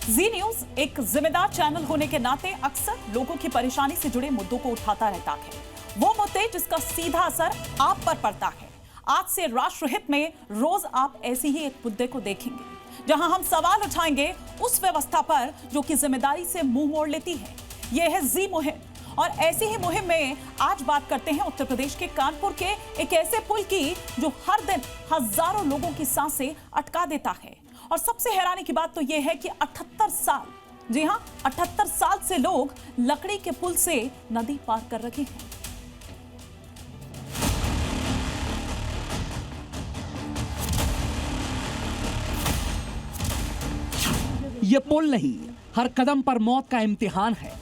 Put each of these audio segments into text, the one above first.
जी news एक जिम्मेदार channel होने के नाते अक्सर लोगों की परेशानी से जुड़े मुद्दों को उठाता रहता है। वो मुद्दे जिसका सीधा असर आप पर पड़ता है। आज से राष्ट्र हित में रोज आप ऐसी ही एक मुद्दे को देखेंगे, जहां हम सवाल उठाएंगे उस व्यवस्था पर जो कि जिम्मेदारी से मुंह मोड़ लेती है। यह है जी मुहिम, और ऐसी ही मुहिम में आज बात करते हैं उत्तर प्रदेश के कानपुर के एक ऐसे पुल की जो हर दिन हजारों लोगों की सांसें अटका देता है। और सबसे हैरानी की बात तो यह है कि 78 साल, जी हां 78 साल से लोग लकड़ी के पुल से नदी पार कर रहे हैं। ये पुल नहीं, हर कदम पर मौत का इम्तिहान है।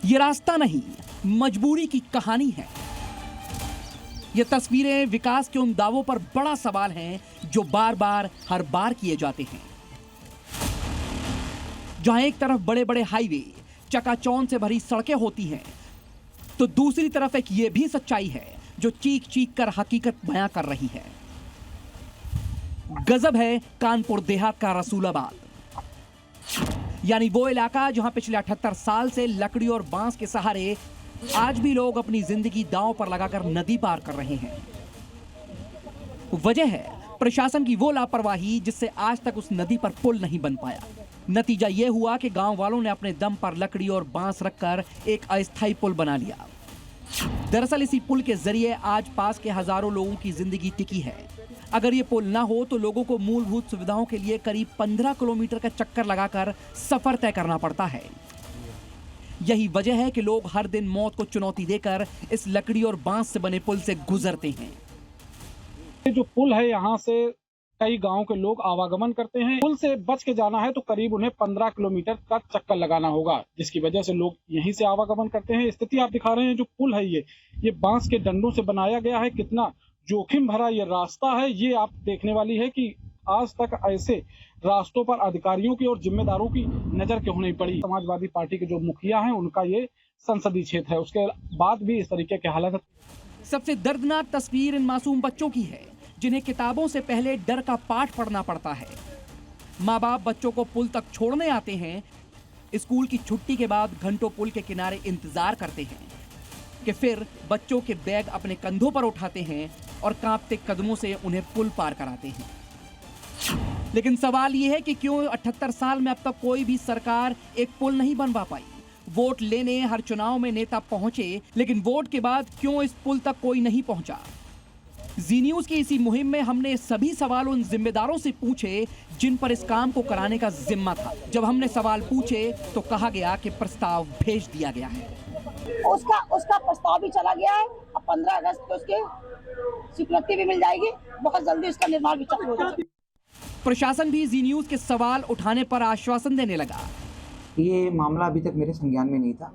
ये रास्ता नहीं, मजबूरी की कहानी है। ये तस्वीरें विकास के उन दावों पर बड़ा सवाल हैं जो बार बार हर बार किए जाते हैं। जहां एक तरफ बड़े बड़े हाईवे, चकाचौंध से भरी सड़कें होती हैं, तो दूसरी तरफ एक ये भी सच्चाई है जो चीख चीख कर हकीकत बयां कर रही है। गजब है कानपुर देहात का रसूलाबाद, यानी वो इलाका जहां पिछले 78 साल से लकड़ी और बांस के सहारे आज भी लोग अपनी जिंदगी दांव पर लगाकर नदी पार कर रहे हैं। वजह है प्रशासन की वो लापरवाही जिससे आज तक उस नदी पर पुल नहीं बन पाया। नतीजा यह हुआ कि गांव वालों ने अपने दम पर लकड़ी और बांस रखकर एक अस्थायी पुल बना लिया। दरअसल इसी पुल के जरिए आज पास के हजारों लोगों की जिंदगी टिकी है। अगर ये पुल ना हो तो लोगों को मूलभूत सुविधाओं के लिए करीब 15 किलोमीटर का चक्कर लगाकर सफर तय करना पड़ता है। यही वजह है कि लोग हर दिन मौत को चुनौती देकर इस लकड़ी और बांस से बने पुल से गुजरते हैं। ये जो पुल है, यहाँ से कई गांव के लोग आवागमन करते हैं। पुल से बच के जाना है तो करीब उन्हें 15 किलोमीटर का चक्कर लगाना होगा, जिसकी वजह से लोग यहीं से आवागमन करते हैं। स्थिति आप दिखा रहे हैं, जो पुल है ये बांस के डंडों से बनाया गया है। कितना जोखिम भरा ये रास्ता है, ये आप देखने वाली है कि आज तक ऐसे रास्तों पर अधिकारियों की और जिम्मेदारों की नजर क्यों नहीं पड़ी। समाजवादी पार्टी के जो मुखिया हैं, उनका ये संसदीय क्षेत्र है, उसके बाद भी इस तरीके के हालात। सबसे दर्दनाक तस्वीर इन मासूम बच्चों की है जिन्हें किताबों से पहले डर का पाठ पढ़ना पड़ता है। माँ बाप बच्चों को पुल तक छोड़ने आते हैं। स्कूल की छुट्टी के बाद घंटों पुल के किनारे इंतजार करते हैं कि फिर बच्चों के बैग अपने कंधों पर उठाते हैं और कांपते कदमों से उन्हें पुल पार कराते हैं। लेकिन सवाल यह है कि क्यों 78 साल में अब तक कोई भी सरकार एक पुल नहीं बनवा पाई। वोट लेने हर चुनाव में नेता पहुंचे, लेकिन वोट के बाद क्यों इस पुल तक कोई नहीं पहुंचा। जी न्यूज की इसी मुहिम में हमने सभी सवाल उन जिम्मेदारों से पूछे जिन पर इस काम को कराने का जिम्मा था। जब हमने सवाल पूछे तो कहा गया कि प्रस्ताव भेज दिया गया है। उसका प्रस्ताव भी चला गया है। अब 15 अगस्त को उसके स्वीकृति भी मिल जाएगी। बहुत जल्दी उसका निर्माण भी चालू हो जाएगा। प्रशासन भी जी न्यूज के सवाल उठाने पर आश्वासन देने लगा। ये मामला अभी तक मेरे संज्ञान में नहीं था।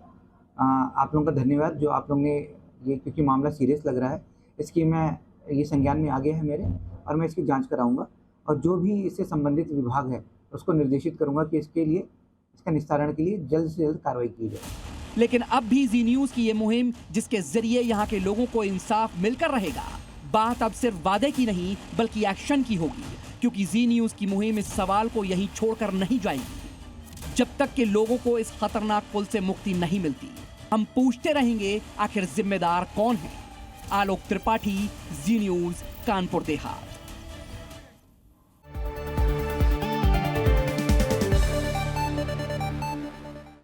आप लोगों का धन्यवाद जो आप लोग ने ये, क्योंकि मामला सीरियस लग रहा है, इसकी मैं ये संज्ञान में आ गया है मेरे, और मैं इसकी जांच कराऊंगा और जो भी इससे संबंधित विभाग है उसको निर्देशित करूंगा कि इसके लिए, इसका निस्तारण के लिए जल्द से जल्द कार्रवाई की जाए। लेकिन अब भी जी न्यूज की ये मुहिम जिसके जरिए यहाँ के लोगों को इंसाफ मिलकर रहेगा, बात अब सिर्फ वादे की नहीं बल्कि एक्शन की होगी, क्योंकि जी न्यूज की मुहिम इस सवाल को यहीं छोड़कर नहीं जाएगी जब तक कि लोगों को इस खतरनाक पुल से मुक्ति नहीं मिलती। हम पूछते रहेंगे आखिर जिम्मेदार कौन है। आलोक त्रिपाठी, जी न्यूज, कानपुर देहात।